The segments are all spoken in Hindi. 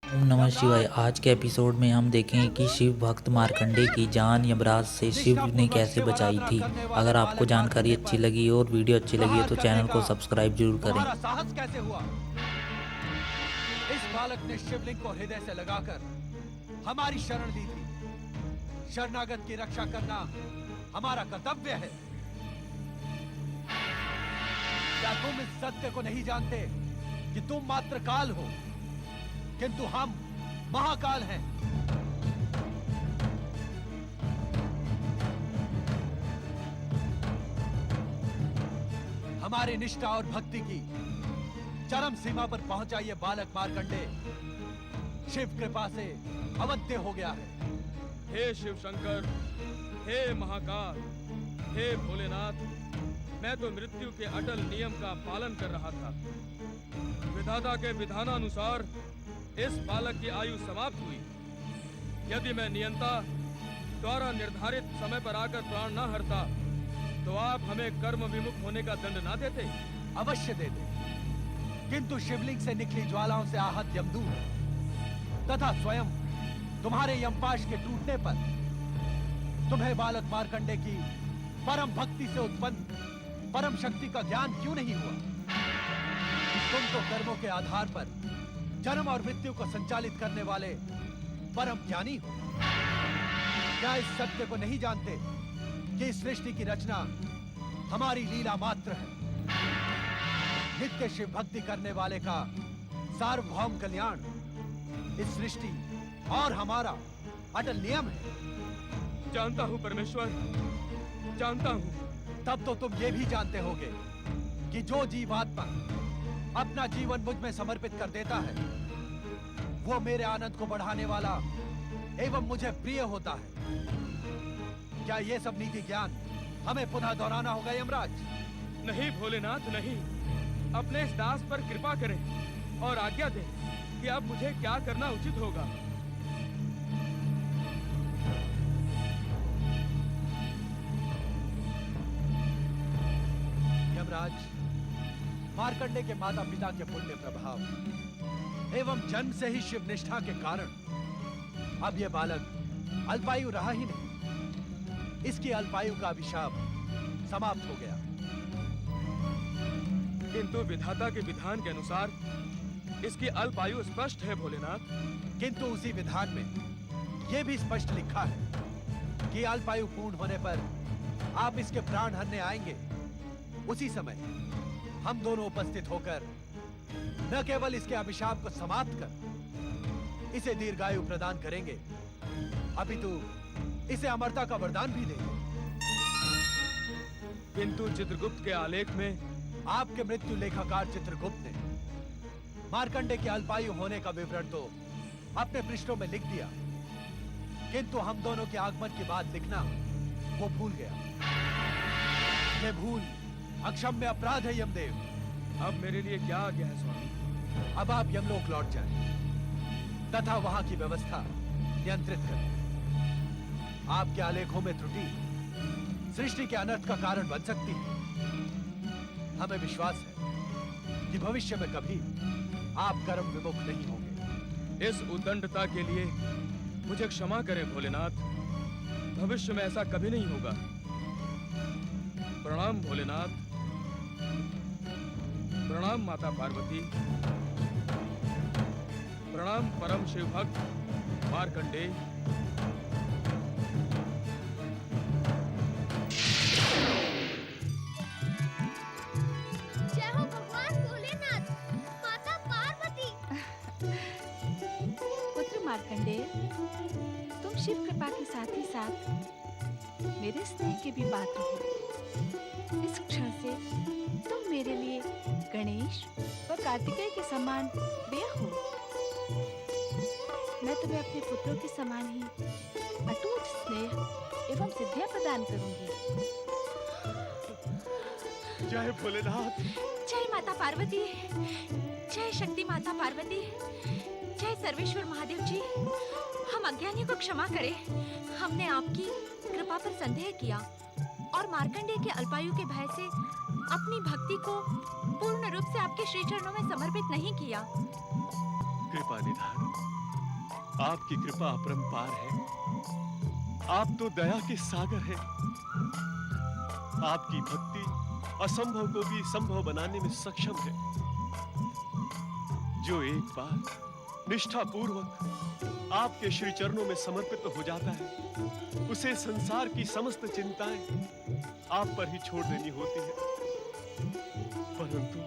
ओम नमः शिवाय। आज के एपिसोड में हम देखेंगे कि शिव भक्त मार्कंडे की जान यमराज से शिव ने निष्ठापूर्वक कैसे शिव बचाई आराधना थी। करने वाले अगर आपको बालक जानकारी मार्कंडे अच्छी पर लगी और वीडियो अच्छी लगी है प्रहार तो करने चैनल को का सब्सक्राइब जरूर करें। तुम्हारा साहस कैसे हुआ? इस बालक ने शिवलिंग को हृदय से लगाकर हमारी शरण ली थी। शरणागत की रक्षा करना हमारा कर्तव्य है। क्या तुम इस सत्य को नहीं जानते कि तुम मात्र काल हो, किंतु हम महाकाल हैं? हमारी निष्ठा और भक्ति की चरम सीमा पर पहुंचा ये बालक मार्कंडे शिव कृपा से अवध्य हो गया है। हे शिव शंकर, हे महाकाल, हे भोलेनाथ, मैं तो मृत्यु के अटल नियम का पालन कर रहा था। विधाता के विधानानुसार इस बालक की आयु समाप्त हुई। यदि मैं नियंता द्वारा निर्धारित समय पर आकर प्राण न हरता तो आप हमें कर्म विमुख होने का दंड ना देते। अवश्य देते, किंतु शिवलिंग से निकली ज्वालाओं से आहत यमदूत तथा स्वयं तुम्हारे यमपाश के टूटने पर तुम्हें बालक मार्कंडे की परम भक्ति से उत्पन्न परम शक्ति का ज्ञान क्यों नहीं हुआ? तुम तो कर्मों के आधार पर जन्म और मृत्यु को संचालित करने वाले परम ज्ञानी हो। क्या इस सत्य को नहीं जानते कि इस सृष्टि की रचना हमारी लीला मात्र है? नित्य शिव भक्ति करने वाले का सार्वभौम कल्याण इस सृष्टि और हमारा अटल नियम है। जानता हूँ परमेश्वर, जानता हूँ। तब तो तुम ये भी जानते होगे कि जो जीवात्मा अपना जीवन मुझ में समर्पित कर देता है वो मेरे आनंद को बढ़ाने वाला एवं मुझे प्रिय होता है। क्या ये सब नीति ज्ञान हमें पुनः दोहराना होगा यमराज? नहीं भोलेनाथ, नहीं। अपने इस दास पर कृपा करें और आज्ञा दें कि अब मुझे क्या करना उचित होगा। यमराज, मार्कंडे के माता पिता के पुण्य प्रभाव एवं जन्म से ही शिव निष्ठा के कारण अब यह बालक अल्पायु रहा ही नहीं। इसकी अल्पायु का अभिशाप समाप्त हो गया। किंतु विधाता के विधान के अनुसार इसकी अल्पायु स्पष्ट है भोलेनाथ। किंतु उसी विधान में यह भी स्पष्ट लिखा है कि अल्पायु पूर्ण होने पर आप इसके प्राण हरने आएंगे। उसी समय हम दोनों उपस्थित होकर न केवल इसके अभिशाप को समाप्त कर इसे दीर्घायु प्रदान करेंगे, अपितु इसे अमरता का वरदान भी देंगे। किंतु चित्रगुप्त के आलेख में आपके मृत्यु लेखाकार चित्रगुप्त ने मार्कंडे के अल्पायु होने का विवरण तो अपने पृष्ठों में लिख दिया, किंतु हम दोनों के आगमन की बात लिखना वो भूल गया। ये भूल अक्षम्य अपराध है यमदेव। अब मेरे लिए क्या आज्ञा है स्वामी? अब आप यमलोक लौट जाएं तथा वहां की व्यवस्था नियंत्रित करें। आपके आलेखों में त्रुटि सृष्टि के अनर्थ का कारण बन सकती है। हमें विश्वास है कि भविष्य में कभी आप कर्म विमुख नहीं होंगे। इस उद्दंडता के लिए मुझे क्षमा करें भोलेनाथ। भविष्य में ऐसा कभी नहीं होगा। प्रणाम भोलेनाथ। प्रणाम माता पार्वती। प्रणाम परम शिव भक्त मार्कंडे। जय हो भगवान भोलेनाथ, माता पार्वती। पुत्र मार्कंडेय, तुम शिव कृपा के साथ ही साथ मेरे स्नेह के भी पात्र हो। इस क्षण से तुम मेरे लिए गणेश व कार्तिकेय के समान प्रिय हो। मैं तुम्हें अपने पुत्रों के समान ही अटूट स्नेह एवं सिद्धियां प्रदान करूंगी। जय भोलेनाथ। जय माता पार्वती, जय शक्ति माता पार्वती, जय सर्वेश्वर महादेव जी। हम अज्ञानियों को क्षमा करें। हमने आपकी कृपा पर संदेह किया और मार्कंडेय के अल्पायु के भय से अपनी भक्ति को पूर्ण रूप से आपके श्री चरणों में समर्पित नहीं किया। कृपा निधान, आपकी कृपा अपरंपार है। आप तो दया के सागर हैं। आपकी भक्ति असंभव को भी संभव बनाने में सक्षम है। जो एक बार निष्ठापूर्वक आपके श्री चरणों में समर्पित हो जाता है, उसे संसार की समस्त चिंताएं आप पर ही छोड़ देनी होती है। परंतु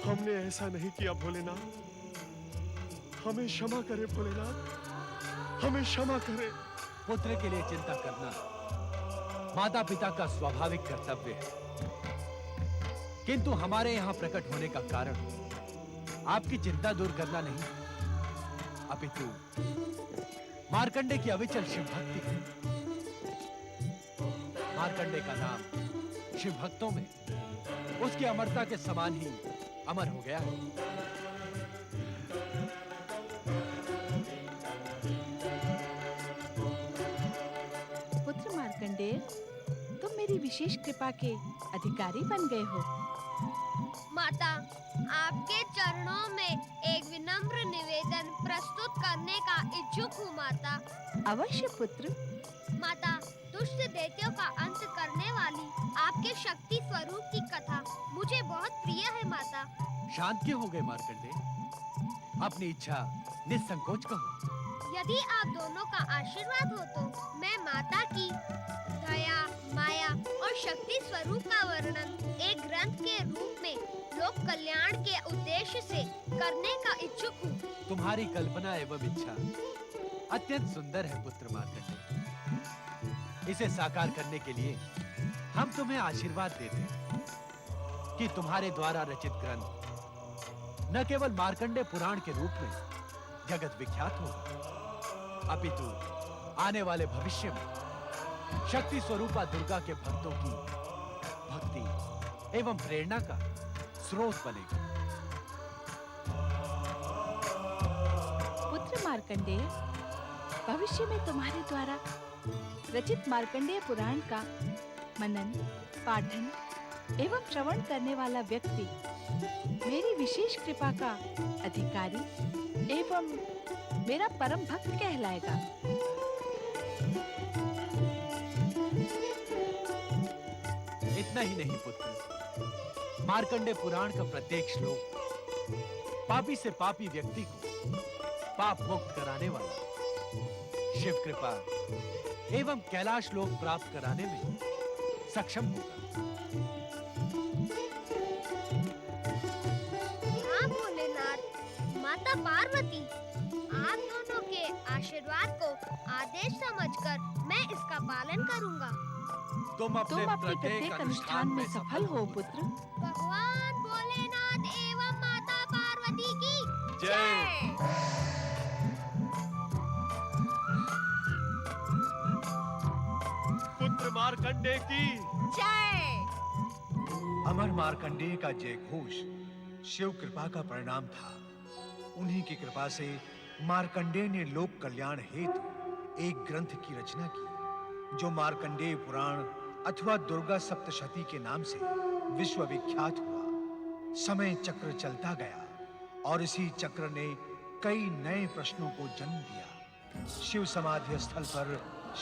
हमने ऐसा नहीं किया भोलेनाथ। हमें क्षमा करे भोलेनाथ, हमें क्षमा करे। पुत्र के लिए चिंता करना माता पिता का स्वाभाविक कर्तव्य है, किंतु हमारे यहां प्रकट होने का कारण आपकी चिंता दूर करना नहीं, अपितु मार्कंडे की अविचल शिव भक्ति है। मार्कंडे का नाम शिव भक्तों में उसकी अमरता के समान ही अमर हो गया है। पुत्र मार्कंडेय, तुम मेरी विशेष कृपा के अधिकारी बन गए हो। माता, आपके चरणों में एक विनम्र निवेदन प्रस्तुत करने का इच्छुक हूँ माता। अवश्य पुत्र। माता, दुष्ट दैत्यों का अंत करने वाली आपके शक्ति स्वरूप की कथा मुझे बहुत प्रिय है माता। शांत क्यों हो गए मार्कंडेय? अपनी इच्छा निसंकोच कहो। यदि आप दोनों का आशीर्वाद हो तो मैं माता की दया, माया और शक्ति स्वरूप का वर्णन एक ग्रंथ के रूप में लोक कल्याण के उद्देश्य से करने का इच्छुक हूँ। तुम्हारी कल्पना एवं इच्छा अत्यंत सुंदर है पुत्र मार्कंडेय। इसे साकार करने के लिए हम तुम्हें आशीर्वाद देते हैं कि तुम्हारे द्वारा रचित ग्रंथ न केवल मार्कंडे पुराण के रूप में जगत विख्यात होगा, अपितु आने वाले भविष्य में शक्ति स्वरूपा दुर्गा के भक्तों की भक्ति एवं प्रेरणा का स्रोत बनेगा। पुत्र मार्कंडेय, भविष्य में तुम्हारे द्वारा रचित मार्कंडेय पुराण का मनन, पाठन एवं श्रवण करने वाला व्यक्ति मेरी विशेष कृपा का अधिकारी एवं मेरा परम भक्त कहलाएगा। इतना ही नहीं पुत्र, मार्कंडे पुराण का प्रत्येक श्लोक पापी से पापी व्यक्ति को पाप मुक्त कराने वाला, शिव कृपा एवं कैलाश लोक प्राप्त कराने में सक्षम होगा। हाँ भोलेनाथ, माता पार्वती, आप दोनों के आशीर्वाद को आदेश समझकर मैं इसका पालन करूंगा। तुम अपने प्रत्येक अनुष्ठान में सफल हो पुत्र। भगवान भोलेनाथ एवं माता पार्वती की जय। पुत्र मार्कंडे की जय। अमर मार्कंडेय का जय घोष शिव कृपा का परिणाम था। उन्हीं की कृपा से मार्कंडेय ने लोक कल्याण हेतु एक ग्रंथ की रचना की, जो मार्कंडेय पुराण अथवा दुर्गा सप्तशती के नाम से विश्व विख्यात हुआ। समय चक्र चलता गया और इसी चक्र ने कई नए प्रश्नों को जन्म दिया। शिव समाधि स्थल पर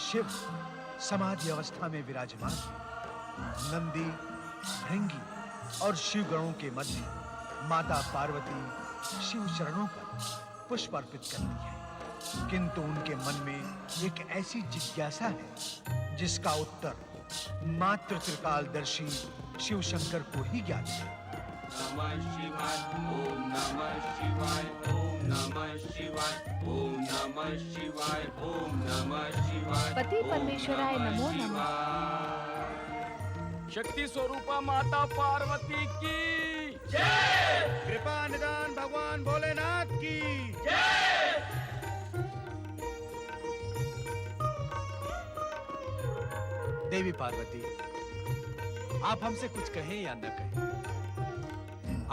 शिव समाधि अवस्था में विराजमान है। नंदी, भृंगी और शिव गणों के मध्य माता पार्वती शिव चरणों पर पुष्प अर्पित करती है, किंतु उनके मन में एक ऐसी जिज्ञासा है जिसका उत्तर मात्र त्रिकालदर्शी शिव शंकर को ही ज्ञात है। नमः शिवाय, ओम नमः शिवाय, ओम नमः शिवाय, ओम नमः शिवाय, ओम नमः शिवाय। पति परमेश्वराय नमो नमः। शक्ति स्वरूपा माता पार्वती की जय। कृपा निदान भगवान भोलेनाथ की जय। देवी पार्वती, आप हमसे कुछ कहें या न कहें,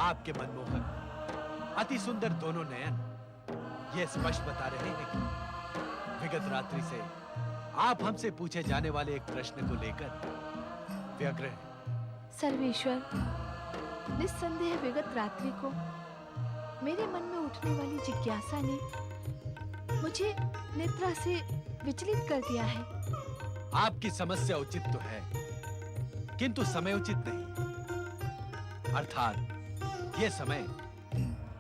आपके मनमोहक अति सुंदर दोनों नयन ये स्पष्ट बता रहे हैं कि विगत रात्रि से आप हमसे पूछे जाने वाले एक प्रश्न को लेकर व्यग्र हैं। सर्वेश्वर, निस्संदेह विगत रात्रि को मेरे मन में उठने वाली जिज्ञासा ने मुझे निद्रा से विचलित कर दिया है। आपकी समस्या उचित तो है, किंतु समय उचित नहीं। अर्थात ये समय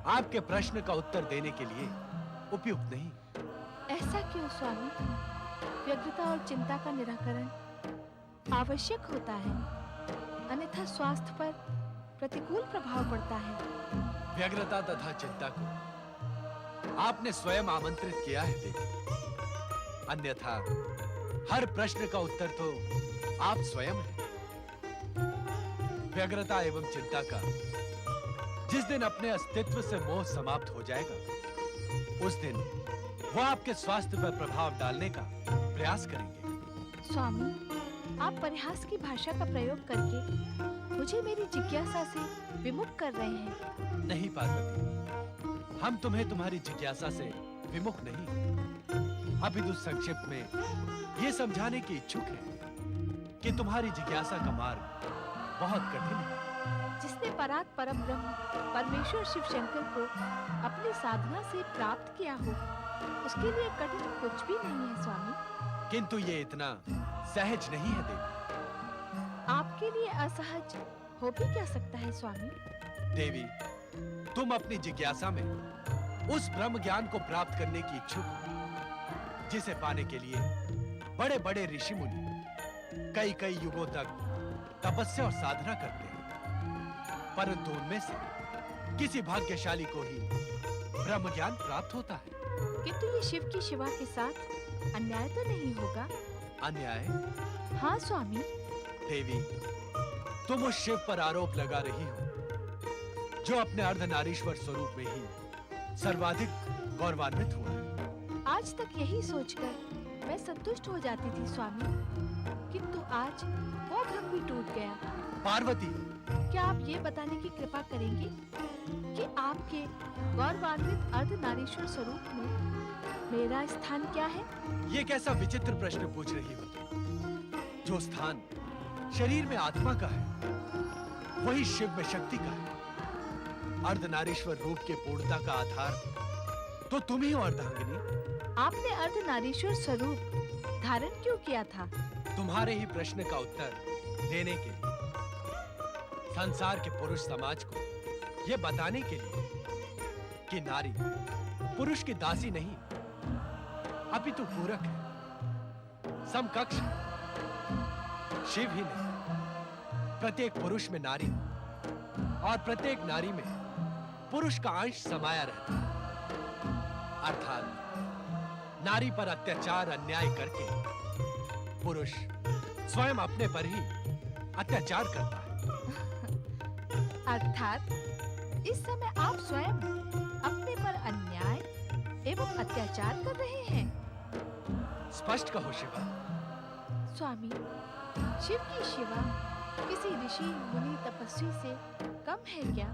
आपके प्रश्न का उत्तर देने के लिए उपयुक्त नहीं। ऐसा क्यों स्वामी? व्यग्रता और चिंता का निराकरण आवश्यक होता है, अन्यथा स्वास्थ्य पर प्रतिकूल प्रभाव पड़ता है। व्यग्रता तथा चिंता को आपने स्वयं आमंत्रित किया है देवी, अन्यथा हर प्रश्न का उत्तर तो आप स्वयं हैं। व्यग्रता एवं चिंता का जिस दिन अपने अस्तित्व से मोह समाप्त हो जाएगा, उस दिन वो आपके स्वास्थ्य पर प्रभाव डालने का प्रयास करेंगे। स्वामी, आप परिहास की भाषा का प्रयोग करके मुझे मेरी जिज्ञासा से विमुख कर रहे हैं। नहीं पार्वती, हम तुम्हें तुम्हारी जिज्ञासा से विमुख नहीं, अपितु संक्षिप्त में ये समझाने की इच्छुक है कि तुम्हारी जिज्ञासा का मार्ग बहुत कठिन है। जिसने परात परम ब्रह्म परमेश्वर शिव शंकर को अपनी साधना से प्राप्त किया हो, उसके लिए कठिन कुछ भी नहीं है स्वामी। किंतु ये इतना सहज नहीं है देवी। आपके लिए असहज हो भी क्या सकता है स्वामी? देवी, तुम अपनी जिज्ञासा में उस ब्रह्म ज्ञान को प्राप्त करने की इच्छुक हो, जिसे पाने के लिए बड़े बड़े ऋषि मुनि कई कई युगों तक तपस्या और साधना करते हैं, परंतु उनमें से किसी भाग्यशाली को ही ब्रह्म ज्ञान प्राप्त होता है। किंतु ये शिव की शिवा के साथ अन्याय तो नहीं होगा? अन्याय? हाँ स्वामी। देवी, तुम उस शिव पर आरोप लगा रही हो जो अपने अर्धनारीश्वर स्वरूप में ही सर्वाधिक गौरवान्वित हुआ है। आज तक यही सोचकर मैं संतुष्ट हो जाती थी स्वामी, किंतु आज वो भ्रम भी टूट गया। पार्वती, क्या आप ये बताने की कृपा करेंगे कि आपके गौरवान्वित अर्धनारीश्वर स्वरूप में मेरा स्थान क्या है? ये कैसा विचित्र प्रश्न पूछ रही हो तुम? जो स्थान शरीर में आत्मा का है, वही शिव में शक्ति का है। अर्धनारीश्वर रूप के पूर्णता का आधार तो तुम ही हो अर्धांगिनी। आपने अर्धनारीश्वर स्वरूप धारण क्यों किया था? तुम्हारे ही प्रश्न का उत्तर देने के लिए, संसार के पुरुष समाज को यह बताने के लिए कि नारी पुरुष की दासी नहीं, अपितु पूरक है, समकक्ष है। शिव ही नहीं, प्रत्येक पुरुष में नारी और प्रत्येक नारी में पुरुष का अंश समाया रहता है। अर्थात नारी पर अत्याचार अन्याय करके पुरुष स्वयं अपने पर ही अत्याचार करता है। अर्थात इस समय आप स्वयं अपने पर अन्याय एवं अत्याचार कर रहे हैं। स्पष्ट कहो शिवा। स्वामी, शिव की शिवा किसी ऋषि मुनि तपस्वी से कम है क्या?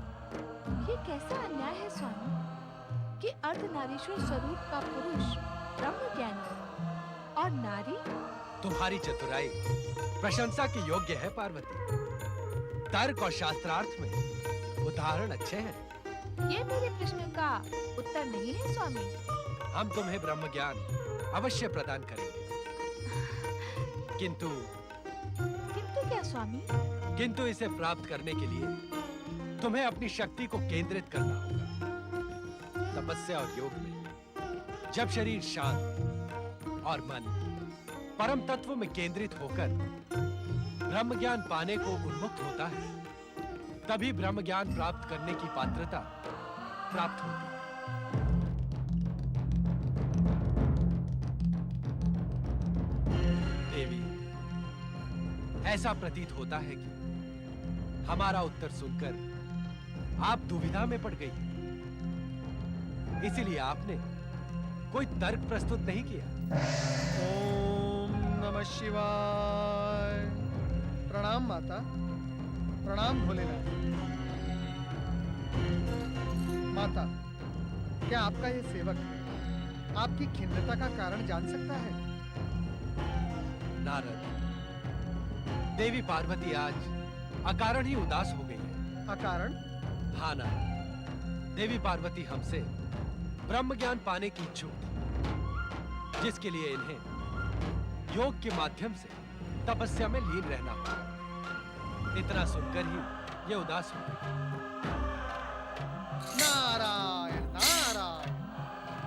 ये कैसा अन्याय है स्वामी कि अर्धनारीश्वर स्वरूप का पुरुष ब्रह्म ज्ञानी और नारी? तुम्हारी चतुराई प्रशंसा के योग्य है पार्वती। तर्क और शास्त्रार्थ में उदाहरण अच्छे हैं। ये मेरे प्रश्न का उत्तर नहीं है स्वामी। हम तुम्हें ब्रह्म ज्ञान अवश्य प्रदान करेंगे, किंतु क्या स्वामी? किंतु इसे प्राप्त करने के लिए तुम्हें अपनी शक्ति को केंद्रित करना होगा। तपस्या और योग में जब शरीर शांत और मन परम तत्व में केंद्रित होकर ब्रह्म ज्ञान पाने को उन्मुक्त होता है, तभी ब्रह्म ज्ञान प्राप्त करने की पात्रता प्राप्त होती है। देवी, ऐसा प्रतीत होता है कि हमारा उत्तर सुनकर आप दुविधा में पड़ गई, इसीलिए आपने कोई तर्क प्रस्तुत नहीं किया। ओम नमः शिवाय। प्रणाम माता, प्रणाम भोलेनाथ। माता, क्या आपका ये सेवक आपकी खिन्नता का कारण जान सकता है? नारद, देवी पार्वती आज अकारण ही उदास हो गई है। अकारण? हाँ नारद, देवी पार्वती हमसे ब्रह्म ज्ञान पाने की इच्छुक थी, जिसके लिए इन्हें योग के माध्यम से तपस्या में लीन रहना होगा। इतना सुनकर ही ये उदास हो गए। नारायण नारायण।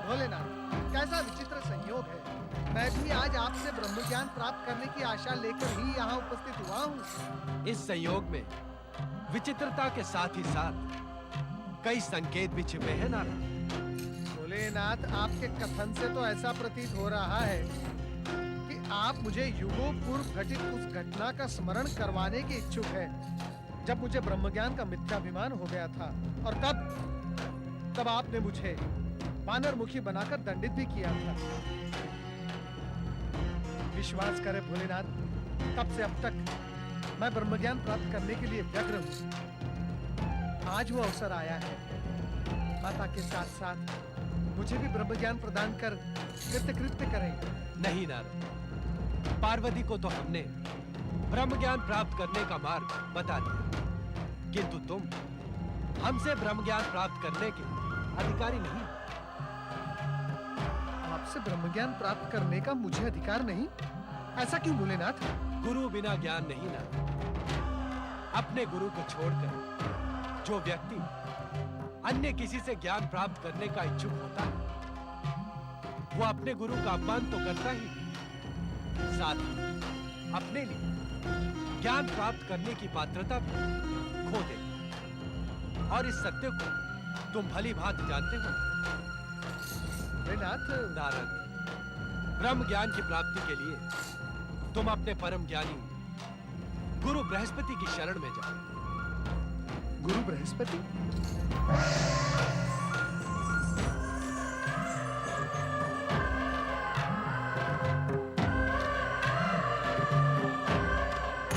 भोलेनाथ, कैसा विचित्र संयोग है। मैं भी आज आपसे ब्रह्म ज्ञान प्राप्त करने की आशा लेकर ही यहाँ उपस्थित हुआ हूँ। इस संयोग में विचित्रता के साथ ही साथ कई संकेत भी छिपे हैं नारद। भोलेनाथ, आपके कथन से तो ऐसा प्रतीत हो रहा है कि आप मुझे युगों पूर्व घटित उस घटना का स्मरण करवाने के इच्छुक है जब मुझे ब्रह्मज्ञान का मिथ्याभिमान हो गया था, और तब आपने मुझे वानर मुखी बनाकर दंडित भी किया था। विश्वास करें भोलेनाथ, तब से अब तक मैं ब्रह्मज्ञान प्राप्त करने के लिए व्यग्र हूँ। आज वो अवसर आया है। माता के साथ साथ मुझे भी ब्रह्मज्ञान प्रदान कर कृत्य करें। नहीं नारद, पार्वती को तो हमने ब्रह्म ज्ञान प्राप्त करने का मार्ग बता दिया, किंतु तुम हमसे ब्रह्म ज्ञान प्राप्त करने के अधिकारी नहीं। आपसे ब्रह्मज्ञान प्राप्त करने का मुझे अधिकार नहीं? ऐसा क्यों भोलेनाथ? गुरु बिना ज्ञान नहीं ना। अपने गुरु को छोड़कर जो व्यक्ति अन्य किसी से ज्ञान प्राप्त करने का इच्छुक होता है, वो अपने गुरु का अपमान तो करता ही, साथ ही अपने लिए ज्ञान प्राप्त करने की पात्रता भी खो देता। और इस सत्य को तुम भली भांति जानते हो। भोलेनाथ, नारद, ब्रह्म ज्ञान की प्राप्ति के लिए तुम अपने परम ज्ञानी गुरु बृहस्पति की शरण में जाओ। गुरु बृहस्पति?